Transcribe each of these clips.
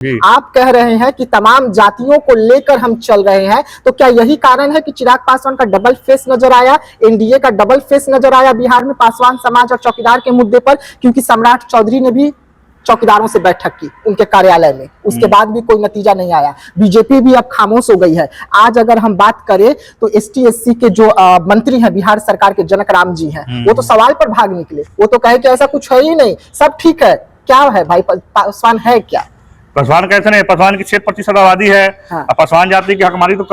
आप कह रहे हैं कि तमाम जातियों को लेकर हम चल रहे हैं, तो क्या यही कारण है कि चिराग पासवान का डबल फेस नजर आया, एनडीए का डबल फेस नजर आया बिहार में पासवान समाज और चौकीदार के मुद्दे पर? क्योंकि सम्राट चौधरी ने भी चौकीदारों से बैठक की उनके कार्यालय में, उसके बाद भी कोई नतीजा नहीं आया। बीजेपी भी अब खामोश हो गई है। आज अगर हम बात करें तो एसटी एससी के जो मंत्री हैं बिहार सरकार के, जनक राम जी हैं, वो तो सवाल पर भाग निकले। वो तो कहे कि ऐसा कुछ है ही नहीं, सब ठीक है। क्या है भाई, पासवान है क्या? पासवान कैसे नहीं? पासवान की 6% आबादी है। हाँ। पासवान जाति की हकमारी तो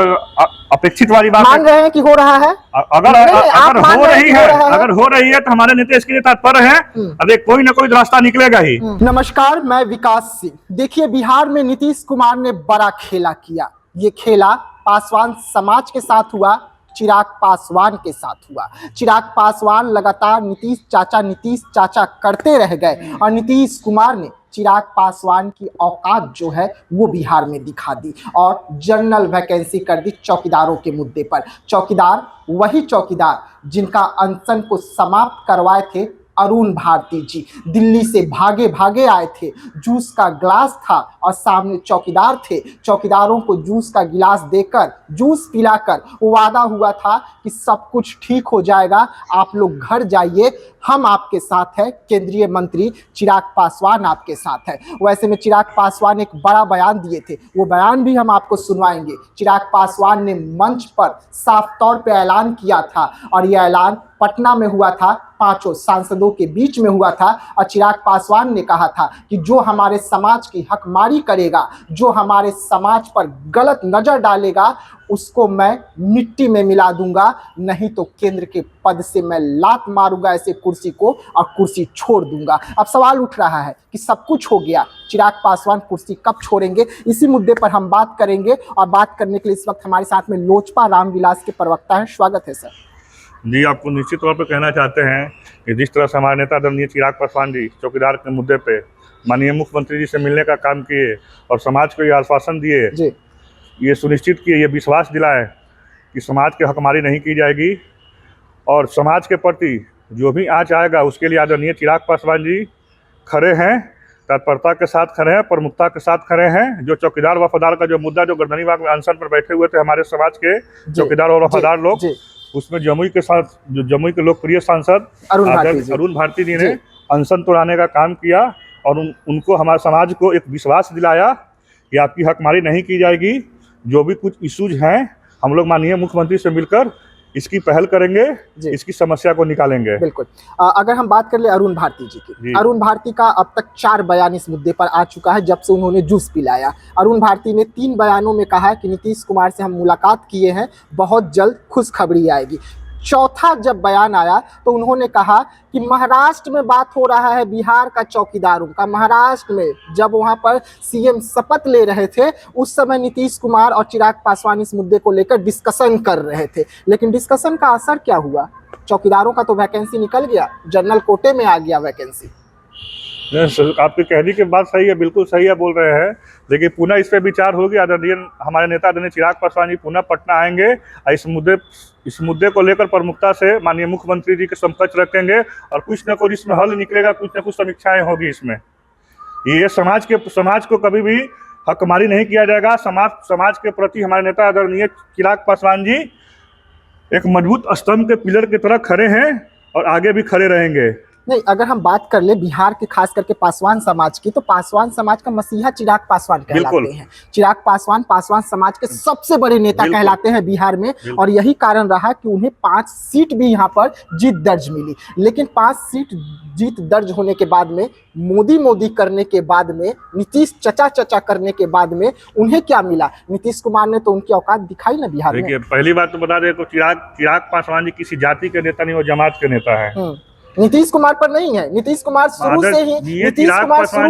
अपेक्षित वाली बात मान रहे हैं कि हो रहा है। अगर हो रही है तो हमारे नेता इसके लिए तत्पर हैं। अरे कोई ना कोई रास्ता निकलेगा ही। नमस्कार, मैं विकास सिंह। देखिए, बिहार में नीतीश कुमार ने बड़ा खेला किया। ये खेला पासवान समाज के साथ हुआ, चिराग पासवान के साथ हुआ। चिराग पासवान लगातार नीतीश चाचा करते रह गए और नीतीश कुमार ने चिराग पासवान की औकात जो है वो बिहार में दिखा दी और जनरल वैकेंसी कर दी चौकीदारों के मुद्दे पर। चौकीदार वही चौकीदार जिनका अनशन को समाप्त करवाए थे अरुण भारती जी, दिल्ली से भागे भागे आए थे। जूस का गिलास था और सामने चौकीदार थे। चौकीदारों को जूस का गिलास देकर, जूस पिलाकर वादा हुआ था कि सब कुछ ठीक हो जाएगा, आप लोग घर जाइए, हम आपके साथ हैं। केंद्रीय मंत्री चिराग पासवान आपके साथ है। वैसे में चिराग पासवान एक बड़ा बयान दिए थे, वो बयान भी हम आपको सुनवाएंगे। चिराग पासवान ने मंच पर साफ तौर पे ऐलान किया था और यह ऐलान पटना में हुआ था, 5 सांसदों के बीच में हुआ था। और चिराग पासवान ने कहा था कि जो हमारे समाज की हकमारी करेगा, जो हमारे समाज पर गलत नजर डालेगा, उसको मैं मिट्टी में मिला दूंगा, नहीं तो केंद्र के पद से मैं लात मारूंगा ऐसे कुर्सी को और कुर्सी छोड़ दूंगा। अब सवाल उठ रहा है कि सब कुछ हो गया, चिराग पासवान कुर्सी कब छोड़ेंगे? इसी मुद्दे पर हम बात करेंगे और बात करने के लिए इस वक्त हमारे साथ में लोजपा रामविलास के प्रवक्ता हैं। स्वागत है सर। जी, आपको निश्चित तौर पर कहना चाहते हैं कि जिस तरह से हमारे नेता आदरणीय चिराग पासवान जी चौकीदार के मुद्दे पे माननीय मुख्यमंत्री जी से मिलने का काम किए और समाज को ये आश्वासन दिए, ये सुनिश्चित किए, ये विश्वास दिलाए कि समाज की हकमारी नहीं की जाएगी और समाज के प्रति जो भी आँच आएगा उसके लिए आदरणीय चिराग पासवान जी खड़े हैं, तत्परता के साथ खड़े हैं, प्रमुखता के साथ खड़े हैं। जो चौकीदार वफादार का जो मुद्दा, जो गर्दनीबाग में अनशन पर बैठे हुए थे हमारे समाज के चौकीदार और वफादार लोग, उसमें जमुई के लोकप्रिय सांसद अरुण भारती जी ने अनशन तोड़ाने का काम किया और उनको, हमारे समाज को एक विश्वास दिलाया कि आपकी हकमारी नहीं की जाएगी। जो भी कुछ इश्यूज हैं हम लोग माननीय मुख्यमंत्री से मिलकर इसकी पहल करेंगे, इसकी समस्या को निकालेंगे। बिल्कुल। अगर हम बात कर ले अरुण भारती जी की, अरुण भारती का अब तक 4 बयान इस मुद्दे पर आ चुका है जब से उन्होंने जूस पिलाया। अरुण भारती ने 3 बयानों में कहा है कि नीतीश कुमार से हम मुलाकात किए हैं, बहुत जल्द खुशखबरी आएगी। चौथा जब बयान आया तो उन्होंने कहा कि महाराष्ट्र में बात हो रहा है बिहार का चौकीदारों का। महाराष्ट्र में जब वहां पर सीएम शपथ ले रहे थे उस समय नीतीश कुमार और चिराग पासवान इस मुद्दे को लेकर डिस्कशन कर रहे थे, लेकिन डिस्कशन का असर क्या हुआ? चौकीदारों का तो वैकेंसी निकल गया, जनरल कोटे में आ गया वैकेंसी। आपके कहने की बात सही है, बिल्कुल सही है बोल रहे हैं, लेकिन पुनः इस पर विचार होगी। आदरणीय हमारे नेता आदरणीय चिराग पासवान जी पुनः पटना आएंगे और इस मुद्दे को लेकर प्रमुखता से माननीय मुख्यमंत्री जी के समकक्ष रखेंगे और कुछ न कुछ इसमें हल निकलेगा, कुछ न कुछ समीक्षाएं होगी इसमें। ये समाज को कभी भी हकमारी नहीं किया जाएगा। समाज के प्रति हमारे नेता आदरणीय चिराग पासवान जी एक मजबूत स्तंभ के पिलर की तरह खड़े हैं और आगे भी खड़े रहेंगे। नहीं, अगर हम बात कर ले बिहार के खास करके पासवान समाज की, तो पासवान समाज का मसीहा चिराग पासवान कहलाते हैं। चिराग पासवान समाज के सबसे बड़े नेता कहलाते हैं बिहार में और यही कारण रहा कि उन्हें 5 सीट भी यहाँ पर जीत दर्ज मिली। लेकिन 5 सीट जीत दर्ज होने के बाद में, मोदी करने के बाद में, नीतीश चचा करने के बाद में उन्हें क्या मिला? नीतीश कुमार ने तो उनकी औकात दिखाई ना बिहार में। देखिए, पहली बात तो बता दें तो चिराग पासवान जी किसी जाति के नेता नहीं, वो जमात के नेता है। नीतीश कुमार पर नहीं है। नीतीश कुमार शुरू से ही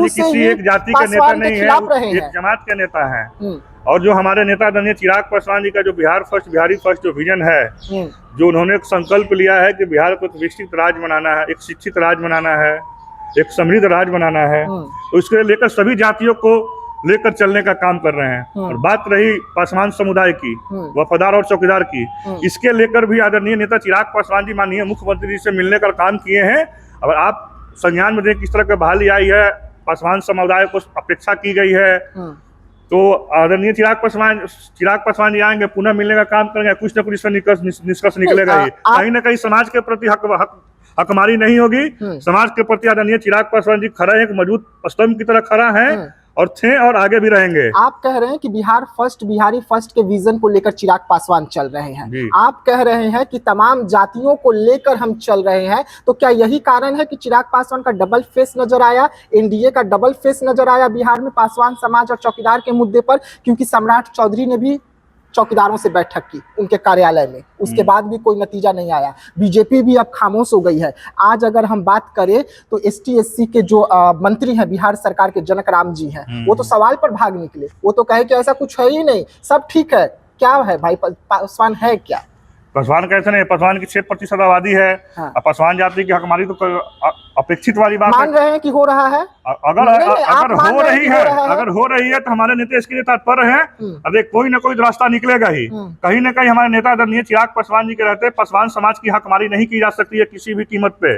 किसी एक जाति के नेता नहीं है, एक जमात के नेता है। और जो हमारे नेता आदरणीय चिराग पासवान जी का जो बिहारी फर्स्ट जो विजन है, जो उन्होंने एक संकल्प लिया है कि बिहार को एक विकसित राज्य बनाना है, एक शिक्षित राज्य बनाना है, एक समृद्ध राज्य बनाना है, तो इसके लेकर सभी जातियों को लेकर चलने का काम कर रहे हैं। और बात रही पासवान समुदाय की, वफादार और चौकीदार की, इसके लेकर भी आदरणीय नेता चिराग पासवान जी माननीय मुख्यमंत्री जी से मिलने का काम किए हैं। और आप संज्ञान में देखें किस तरह की बहाली आई है पासवान समुदाय को अपेक्षा की गई है, तो आदरणीय चिराग पासवान जी आएंगे, पुनः मिलने का काम करेंगे, कुछ न कुछ इससे निष्कर्ष निकलेगा ही। कहीं ना कहीं समाज के प्रति हकमारी नहीं होगी। समाज के प्रति आदरणीय चिराग पासवान जी खड़ा है, एक मजबूत स्तंभ की तरह खड़ा है और थे और आगे भी रहेंगे। आप कह रहे हैं कि बिहारी फर्स्ट के विजन को लेकर चिराग पासवान चल रहे हैं, आप कह रहे हैं कि तमाम जातियों को लेकर हम चल रहे हैं, तो क्या यही कारण है कि चिराग पासवान का डबल फेस नजर आया, एनडीए का डबल फेस नजर आया बिहार में पासवान समाज और चौकीदार के मुद्दे पर? क्योंकि सम्राट चौधरी ने भी चौकीदारों से बैठक की उनके कार्यालय में, उसके बाद भी कोई नतीजा नहीं आया। बीजेपी भी अब खामोश हो गई है। आज अगर हम बात करें तो एसटी एससी के जो मंत्री हैं बिहार सरकार के, जनक राम जी हैं, वो तो सवाल पर भाग निकले, वो तो कहे कि ऐसा कुछ है ही नहीं, सब ठीक है। क्या है भाई, पासवान है क्या? पासवान कैसे नहीं, पासवान की 6% आबादी है। हाँ। पासवान जाति की हकमारी तो अपेक्षित वाली बात मान रहे हैं कि हो रहा है। अगर हो रही है तो हमारे नेता इसके लिए तत्पर हैं। अरे कोई ना कोई रास्ता निकलेगा ही, कहीं ना कहीं हमारे नेता आदरणीय चिराग पासवान जी के रहते पासवान समाज की हकमारी नहीं की जा सकती है किसी भी कीमत पे।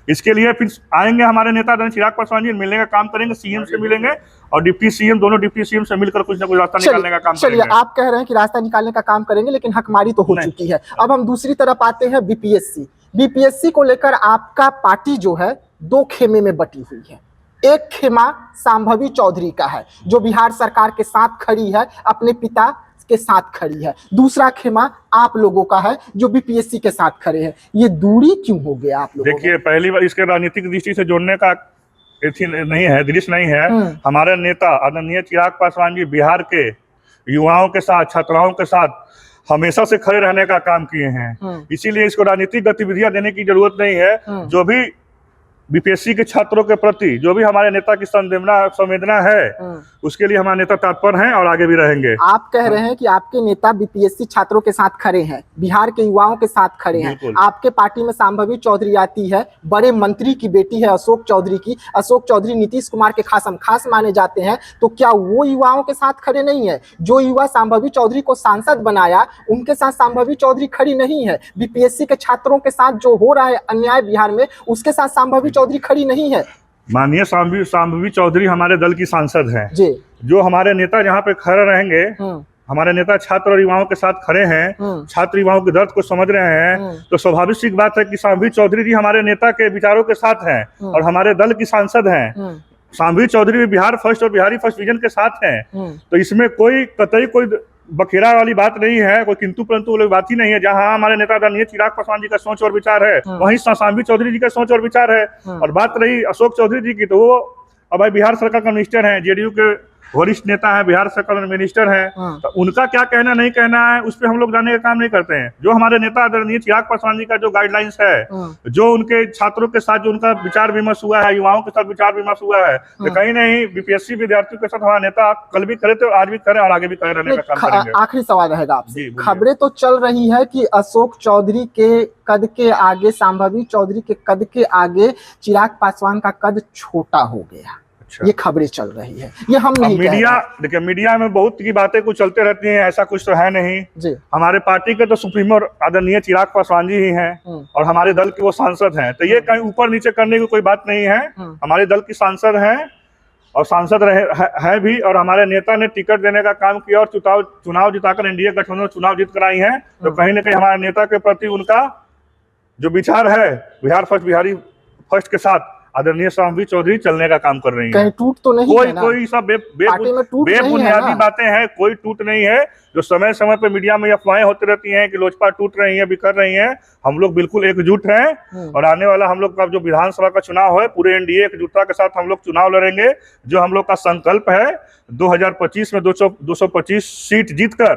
इसके लिए फिर आएंगे हमारे नेता आदरणीय चिराग पासवान जी, मिलने का काम करेंगे, सीएम से मिलेंगे और डिप्टी सीएम, दोनों डिप्टी सीएम से मिलकर कुछ ना कुछ रास्ता निकालने का काम करेंगे। चलिए, आप कह रहे हैं कि रास्ता निकालने का काम करेंगे, लेकिन हकमारी तो हो चुकी है। अब हम दूसरी तरफ आते हैं, बीपीएससी को लेकर आपका पार्टी जो है दो खेमे में बटी हुई है। एक खेमा शांभवी चौधरी का है जो बिहार सरकार के साथ खड़ी है, अपने पिता के साथ खड़ी है। दूसरा खेमा आप लोगों का है जो बीपीएससी के साथ खड़े हैं। ये दूरी क्यों हो गया आप लोगों? देखिए, पहली बार इसके राजनीतिक दृष्टि से जोड़ने का नहीं है, दृश्य नहीं है। हमारे नेता आदरणीय चिराग पासवान जी बिहार के युवाओं के साथ, छात्राओं के साथ हमेशा से खड़े रहने का काम किए हैं। इसीलिए इसको राजनीतिक गतिविधियां देने की जरूरत नहीं है। जो भी बीपीएससी के छात्रों के प्रति जो भी हमारे नेता की संवेदना है, उसके लिए हमारे नेता तत्पर हैं और आगे भी रहेंगे। आप कह रहे हैं कि आपके नेता बीपीएससी छात्रों के साथ खड़े हैं, बिहार के युवाओं के साथ खड़े हैं। आपके पार्टी में शांभवी चौधरी आती है, बड़े मंत्री की बेटी है अशोक चौधरी की। अशोक चौधरी नीतीश कुमार के खास माने जाते हैं, तो क्या वो युवाओं के साथ खड़े नहीं है? जो युवा शांभवी चौधरी को सांसद बनाया, उनके साथ शांभवी चौधरी खड़ी नहीं है। बीपीएससी के छात्रों के साथ जो हो रहा है अन्याय बिहार में, उसके साथ शांभवी चौधरी खड़ी नहीं है। माननीय शांभवी चौधरी हमारे दल की सांसद हैं जी। जो हमारे नेता जहाँ पे खड़े रहेंगे, हमारे नेता छात्र और युवाओं के साथ खड़े हैं, छात्र युवाओं के दर्द को समझ रहे हैं, तो स्वाभाविक सी बात है कि शांभवी चौधरी जी हमारे नेता के विचारों के साथ हैं और हमारे दल की सांसद हैं। शांभवी चौधरी भी बिहार फर्स्ट और बिहारी फर्स्ट विजन के साथ हैं, तो इसमें कोई कतई कोई बखेरा वाली बात नहीं है, कोई किंतु परंतु वाली बात ही नहीं है। जहां हमारे नेता आदरणीय चिराग पासवान जी का सोच और विचार है, वहीं शांभवी चौधरी जी का सोच और विचार है। और बात रही अशोक चौधरी जी की, तो वो अब बिहार सरकार का मिनिस्टर हैं, जेडीयू के वरिष्ठ नेता है, बिहार सरकार में मिनिस्टर है, तो उनका क्या कहना नहीं कहना है उस पर हम लोग जाने का काम नहीं करते हैं। जो हमारे नेता आदरणीय चिराग पासवान जी का जो गाइडलाइंस है, जो उनके छात्रों के साथ जो उनका विचार विमर्श हुआ है, युवाओं के साथ विचार विमर्श हुआ है, तो कहीं नहीं बीपीएससी विद्यार्थियों के साथ हमारा नेता कल भी करे थे, आज भी करे और आगे भी करे रहने का काम करेंगे। आखिरी सवाल रहेगा आपसे, खबरें तो चल रही है कि अशोक चौधरी के कद के आगे, शांभवी चौधरी के कद के आगे चिराग पासवान का कद छोटा हो गया। ये खबरें चल रही है, ये हम नहीं देखिए, मीडिया में बहुत की बातें कुछ चलते रहती हैं, ऐसा कुछ तो है नहीं जी। हमारे पार्टी के तो सुप्रीमो आदरणीय चिराग पासवान जी ही हैं और हमारे दल के वो सांसद हैं, तो ये कहीं ऊपर नीचे करने की कोई बात नहीं है। हमारे दल की सांसद हैं और सांसद है भी, और हमारे नेता ने टिकट देने का काम किया और चुनाव जिताकर एनडीए गठबंधन चुनाव जीत कर आई है, तो कहीं ना कहीं हमारे नेता के प्रति उनका जो विचार है बिहारी फर्स्ट के साथ आदरणीय शांभवी चौधरी चलने का काम कर रही है। कहीं टूट तो नहीं है ना? कोई सब बेबुनियादी बातें हैं, कोई टूट नहीं है। जो समय समय पे मीडिया में अफवाहें होती रहती हैं कि लोजपा टूट रही है, बिखर रही है, हम लोग बिल्कुल एकजुट हैं और आने वाला हम लोग का जो विधानसभा का चुनाव है, पूरे एनडीए एकजुटता के साथ हम लोग चुनाव लड़ेंगे। जो हम लोग का संकल्प है 2025 में 225 सीट जीतकर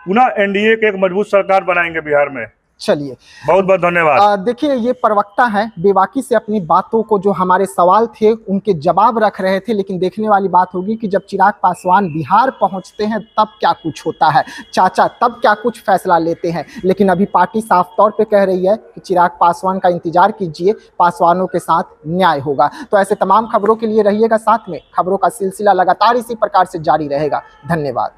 पुनः एनडीए के एक मजबूत सरकार बनाएंगे बिहार में। चलिए, बहुत बहुत धन्यवाद। देखिए, ये प्रवक्ता हैं, बेबाकी से अपनी बातों को, जो हमारे सवाल थे उनके जवाब रख रहे थे, लेकिन देखने वाली बात होगी कि जब चिराग पासवान बिहार पहुंचते हैं तब क्या कुछ होता है, चाचा तब क्या कुछ फैसला लेते हैं। लेकिन अभी पार्टी साफ तौर पे कह रही है कि चिराग पासवान का इंतजार कीजिए, पासवानों के साथ न्याय होगा। तो ऐसे तमाम खबरों के लिए रहिएगा साथ में, खबरों का सिलसिला लगातार इसी प्रकार से जारी रहेगा। धन्यवाद।